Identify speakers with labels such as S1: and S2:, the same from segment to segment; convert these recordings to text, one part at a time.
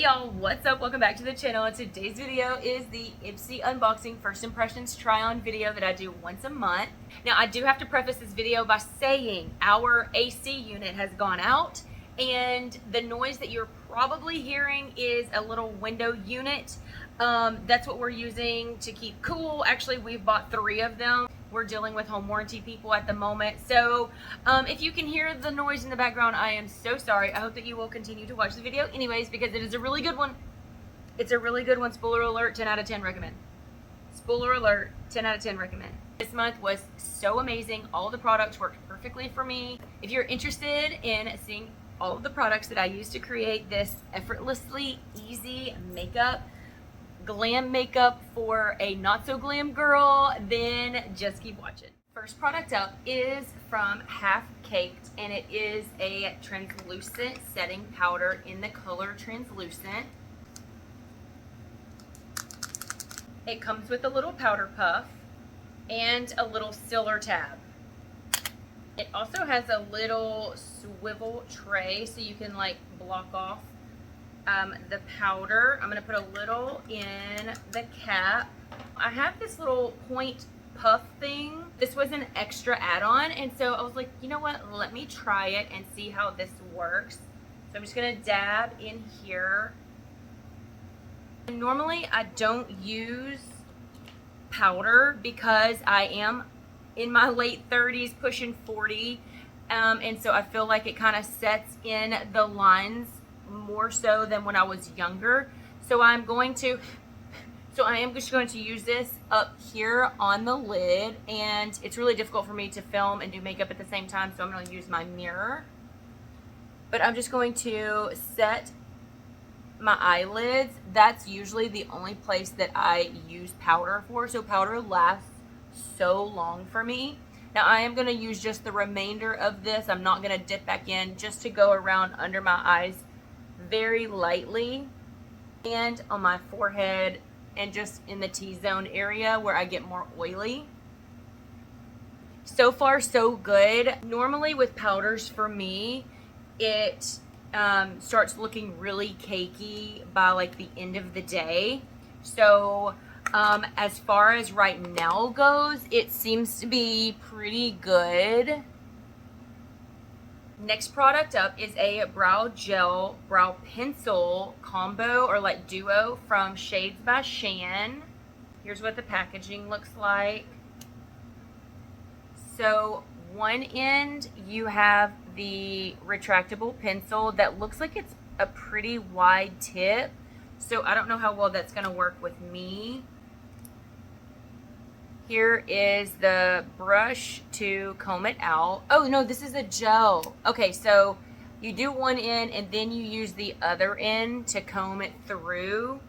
S1: y'all, what's up? Welcome back to the channel. Today's video is the IPSY unboxing first impressions try-on video that I do once a month. Now I do have to preface this video by saying our AC unit has gone out and the noise that you're probably hearing is a little window unit. That's what we're using to keep cool. Actually, we've bought 3 of them. We're dealing with home warranty people at the moment. So if you can hear the noise in the background, I am so sorry. I hope that you will continue to watch the video anyways, because it is a really good one. It's a really good one. Spoiler alert, 10 out of 10 recommend. Spoiler alert, 10 out of 10 recommend. This month was so amazing. All the products worked perfectly for me. If you're interested in seeing all of the products that I use to create this effortlessly easy makeup, glam makeup for a not so glam girl, then just keep watching. First product up is from Halfcaked, and it is a translucent setting powder in the color translucent. It comes with a little powder puff and a little sealer tab. It also has a little swivel tray so you can like block off the powder. I'm gonna put a little in the cap. I have this little point puff thing. This was an extra add-on, and so I was like, you know what, let me try it and see how this works. So I'm just gonna dab in here. Normally I don't use powder because I am in my late 30s pushing 40, and so I feel like it kind of sets in the lines more so than when I was younger. So I am just going to use this up here on the lid, and it's really difficult for me to film and do makeup at the same time, so I'm going to use my mirror. But I'm just going to set my eyelids. That's usually the only place that I use powder for, so powder lasts so long for me. Now I am going to use just the remainder of this. I'm not going to dip back in, just to go around under my eyes very lightly and on my forehead and just in the T-zone area where I get more oily. So far so good. Normally with powders for me, it starts looking really cakey by like the end of the day. So as far as right now goes, it seems to be pretty good. Next product up is a brow gel, brow pencil combo or like duo from Shades by Shan. Here's what the packaging looks like. So one end you have the retractable pencil that looks like it's a pretty wide tip. So I don't know how well that's gonna work with me. Here is the brush to comb it out. Oh no, this is a gel. Okay, so you do one end and then you use the other end to comb it through.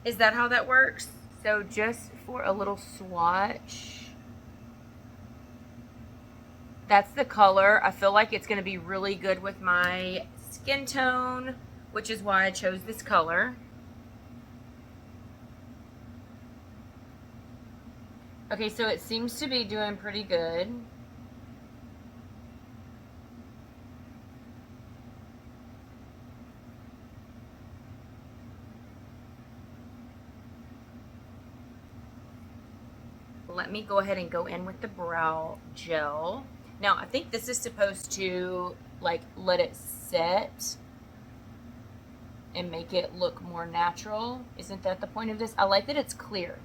S1: Is that how that works? So just for a little swatch. That's the color. I feel like it's gonna be really good with my skin tone, which is why I chose this color. Okay, so it seems to be doing pretty good. Let me go ahead and go in with the brow gel. Now, I think this is supposed to like let it set and make it look more natural. Isn't that the point of this? I like that it's clear.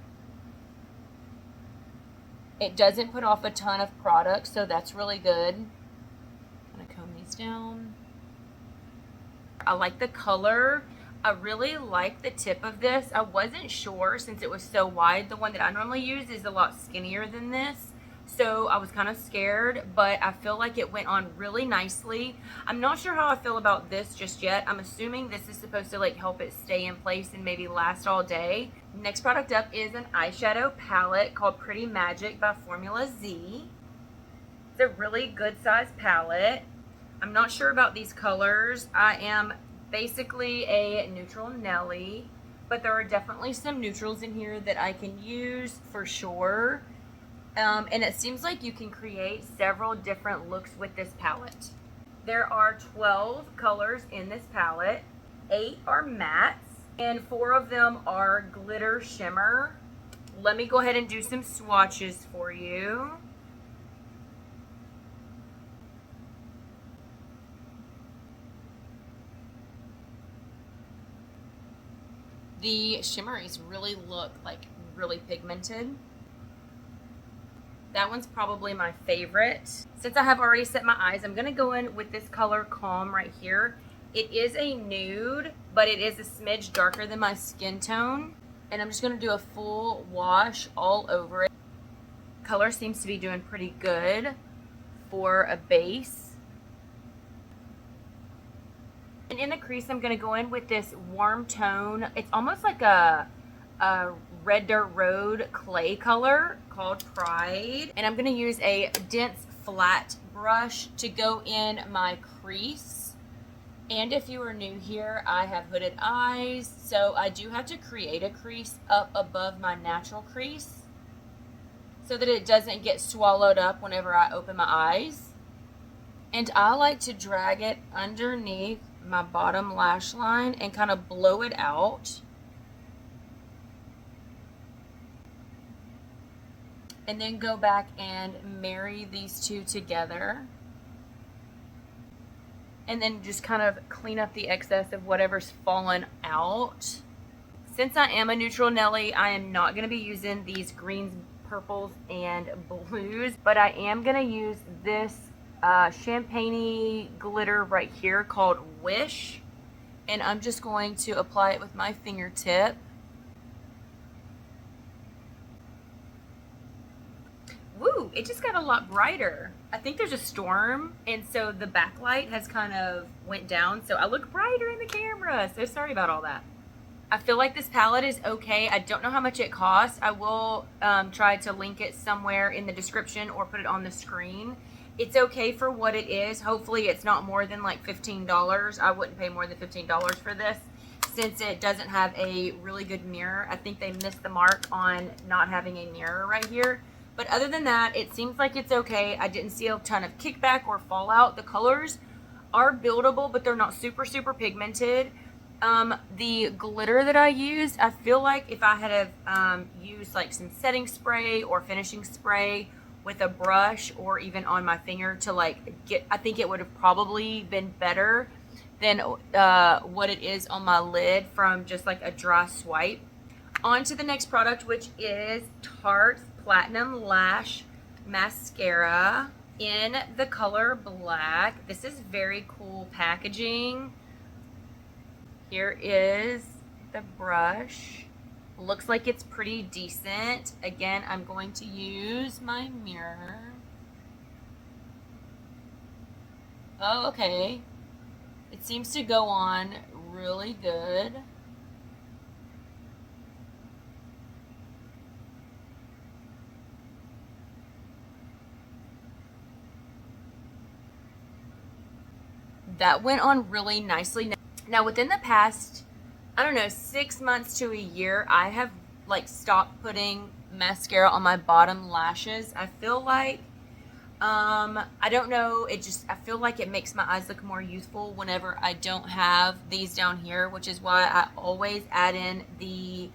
S1: It doesn't put off a ton of product, so that's really good. I'm gonna comb these down. I like the color. I really like the tip of this. I wasn't sure since it was so wide. The one that I normally use is a lot skinnier than this, so I was kind of scared, but I feel like it went on really nicely. I'm not sure how I feel about this just yet. I'm assuming this is supposed to like help it stay in place and maybe last all day. Next product up is an eyeshadow palette called Pretty Magic by Formula Z. It's a really good size palette. I'm not sure about these colors. I am basically a neutral Nelly, but there are definitely some neutrals in here that I can use for sure. And it seems like you can create several different looks with this palette. There are 12 colors in this palette. 8 are mattes and 4 of them are glitter shimmer. Let me go ahead and do some swatches for you. The shimmeries really look like really pigmented. That one's probably my favorite. Since I have already set my eyes, I'm gonna go in with this color Calm right here. It is a nude, but it is a smidge darker than my skin tone. And I'm just gonna do a full wash all over it. Color seems to be doing pretty good for a base. And in the crease, I'm gonna go in with this warm tone. It's almost like a Red Dirt Road clay color called Pride. And I'm gonna use a dense flat brush to go in my crease. And if you are new here, I have hooded eyes, so I do have to create a crease up above my natural crease so that it doesn't get swallowed up whenever I open my eyes. And I like to drag it underneath my bottom lash line and kind of blow it out. And then go back and marry these two together. And then just kind of clean up the excess of whatever's fallen out. Since I am a neutral Nelly, I am not going to be using these greens, purples, and blues. But I am going to use this champagne-y glitter right here called Wish. And I'm just going to apply it with my fingertip. Woo, it just got a lot brighter. I think there's a storm, and so the backlight has kind of went down, so I look brighter in the camera. So sorry about all that. I feel like this palette is okay. I don't know how much it costs. I will try to link it somewhere in the description or put it on the screen. It's okay for what it is. Hopefully it's not more than like $15. I wouldn't pay more than $15 for this since it doesn't have a really good mirror. I think they missed the mark on not having a mirror right here. But other than that, it seems like it's okay. I didn't see a ton of kickback or fallout. The colors are buildable, but they're not super, super pigmented. The glitter that I used, I feel like if I had used like some setting spray or finishing spray with a brush or even on my finger to like get, I think it would have probably been better than what it is on my lid from just like a dry swipe. On to the next product, which is Tarte Platinum Lash Mascara in the color black. This is very cool packaging. Here is the brush. Looks like it's pretty decent. Again, I'm going to use my mirror. Oh, okay. It seems to go on really good. That went on really nicely. Now within the past, I don't know, 6 months to a year, I have like stopped putting mascara on my bottom lashes. I feel like, I don't know, I feel like it makes my eyes look more youthful whenever I don't have these down here, which is why I always add in the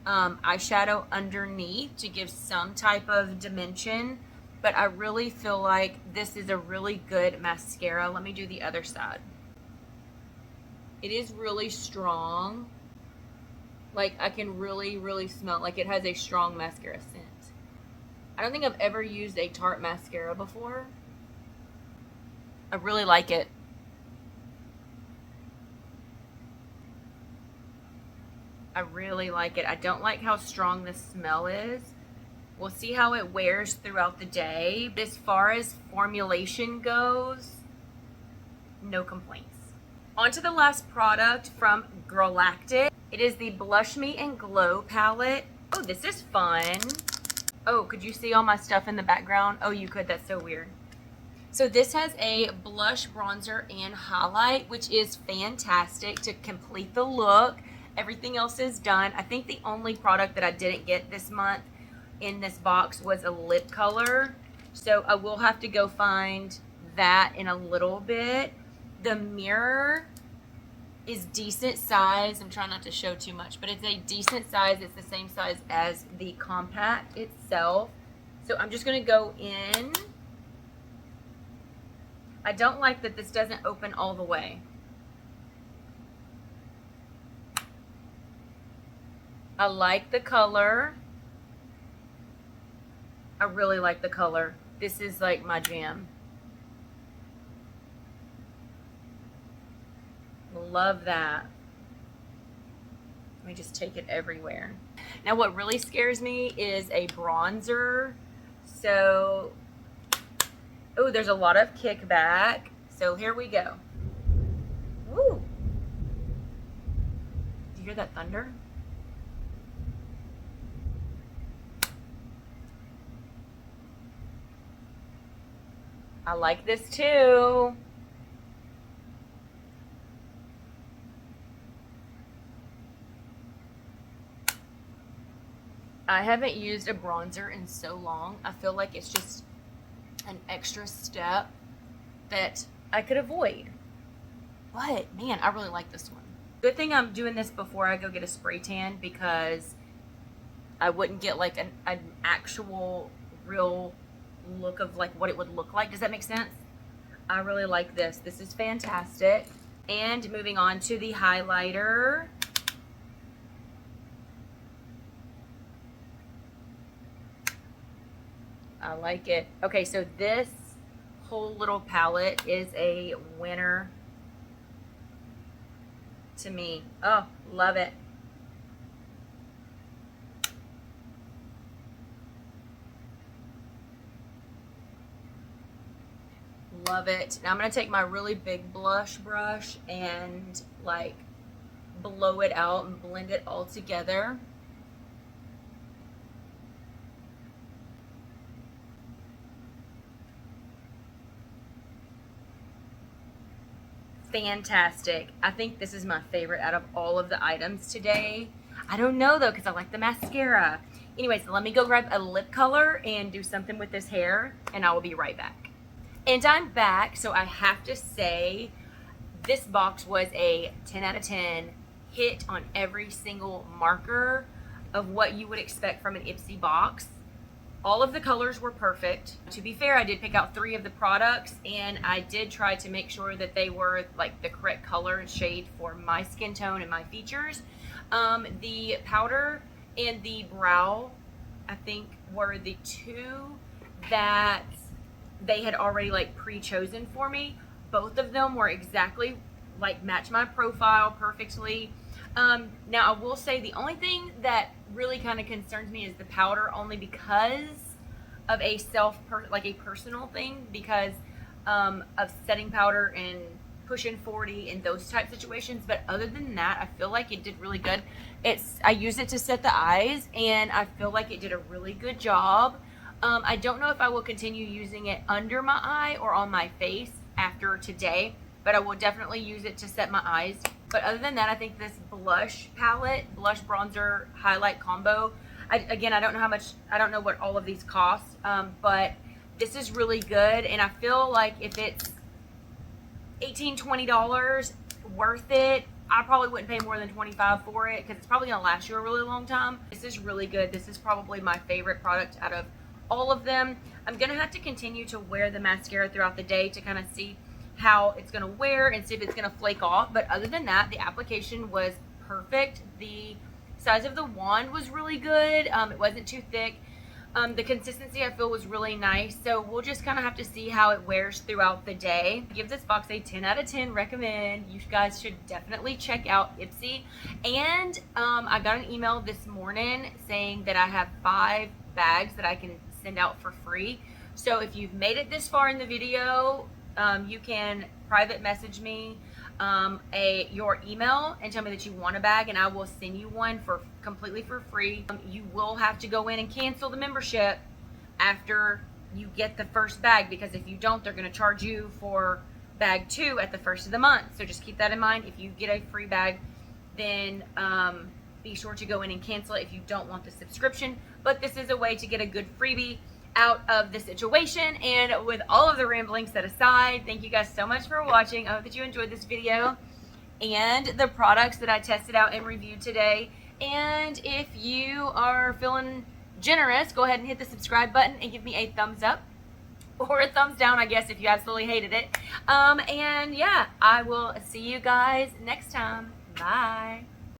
S1: eyeshadow underneath to give some type of dimension. But I really feel like this is a really good mascara. Let me do the other side. It is really strong. Like I can really, really smell it. Like it has a strong mascara scent. I don't think I've ever used a Tarte mascara before. I really like it. I really like it. I don't like how strong the smell is. We'll see how it wears throughout the day. But as far as formulation goes, no complaints. On to the last product from Galactic. It is the Blush Me and Glow palette. Oh, this is fun. Oh, could you see all my stuff in the background? Oh, you could. That's so weird. So this has a blush, bronzer, and highlight, which is fantastic to complete the look. Everything else is done. I think the only product that I didn't get this month in this box was a lip color, so I will have to go find that in a little bit. The mirror is decent size. I'm trying not to show too much, but it's a decent size. It's the same size as the compact itself. So I'm just gonna go in. I don't like that this doesn't open all the way. I like the color. I really like the color. This is like my jam. Love that. Let me just take it everywhere. Now what really scares me is a bronzer. So, oh, there's a lot of kickback. So here we go. Woo! Do you hear that thunder? I like this too. I haven't used a bronzer in so long. I feel like it's just an extra step that I could avoid. But man, I really like this one. Good thing I'm doing this before I go get a spray tan, because I wouldn't get like an actual real look of like what it would look like. Does that make sense? I really like this. This is fantastic. And moving on to the highlighter. I like it. Okay, so this whole little palette is a winner to me. Oh, love it. Love it. Now I'm going to take my really big blush brush and like blow it out and blend it all together. Fantastic. I think this is my favorite out of all of the items today. I don't know though, because I like the mascara. Anyways, let me go grab a lip color and do something with this hair, and I will be right back. And I'm back. So I have to say, this box was a 10 out of 10 hit on every single marker of what you would expect from an IPSY box. All of the colors were perfect. To be fair, I did pick out 3 of the products, and I did try to make sure that they were like the correct color and shade for my skin tone and my features. The powder and the brow, I think, were the 2 that they had already like pre-chosen for me. Both of them were exactly like match my profile perfectly. Now I will say the only thing that really kind of concerns me is the powder, only because of a personal thing, because of setting powder and pushing 40 in those type situations. But other than that, I feel like it did really good. I used it to set the eyes, and I feel like it did a really good job. I don't know if I will continue using it under my eye or on my face after today, but I will definitely use it to set my eyes. But other than that, I think this blush palette, blush bronzer highlight combo, again, I don't know what all of these cost, but this is really good. And I feel like if it's $18, $20 worth it, I probably wouldn't pay more than $25 for it, because it's probably gonna last you a really long time. This is really good. This is probably my favorite product out of all of them. I'm gonna have to continue to wear the mascara throughout the day to kind of see how it's gonna wear and see if it's gonna flake off. But other than that, the application was perfect. The size of the wand was really good. It wasn't too thick. The consistency, I feel, was really nice. So we'll just kind of have to see how it wears throughout the day. Give this box a 10 out of 10 recommend. You guys should definitely check out IPSY. And I got an email this morning saying that I have 5 bags that I can send out for free. So if you've made it this far in the video, you can private message me your email and tell me that you want a bag, and I will send you one completely for free. You will have to go in and cancel the membership after you get the first bag, because if you don't, they're going to charge you for bag 2 at the first of the month. So just keep that in mind. If you get a free bag, then be sure to go in and cancel it if you don't want the subscription. But this is a way to get a good freebie out of the situation. And with all of the rambling set aside, thank you guys so much for watching. I hope that you enjoyed this video, and the products that I tested out and reviewed today. And if you are feeling generous, go ahead and hit the subscribe button and give me a thumbs up or a thumbs down, I guess, if you absolutely hated it. And yeah, I will see you guys next time. Bye.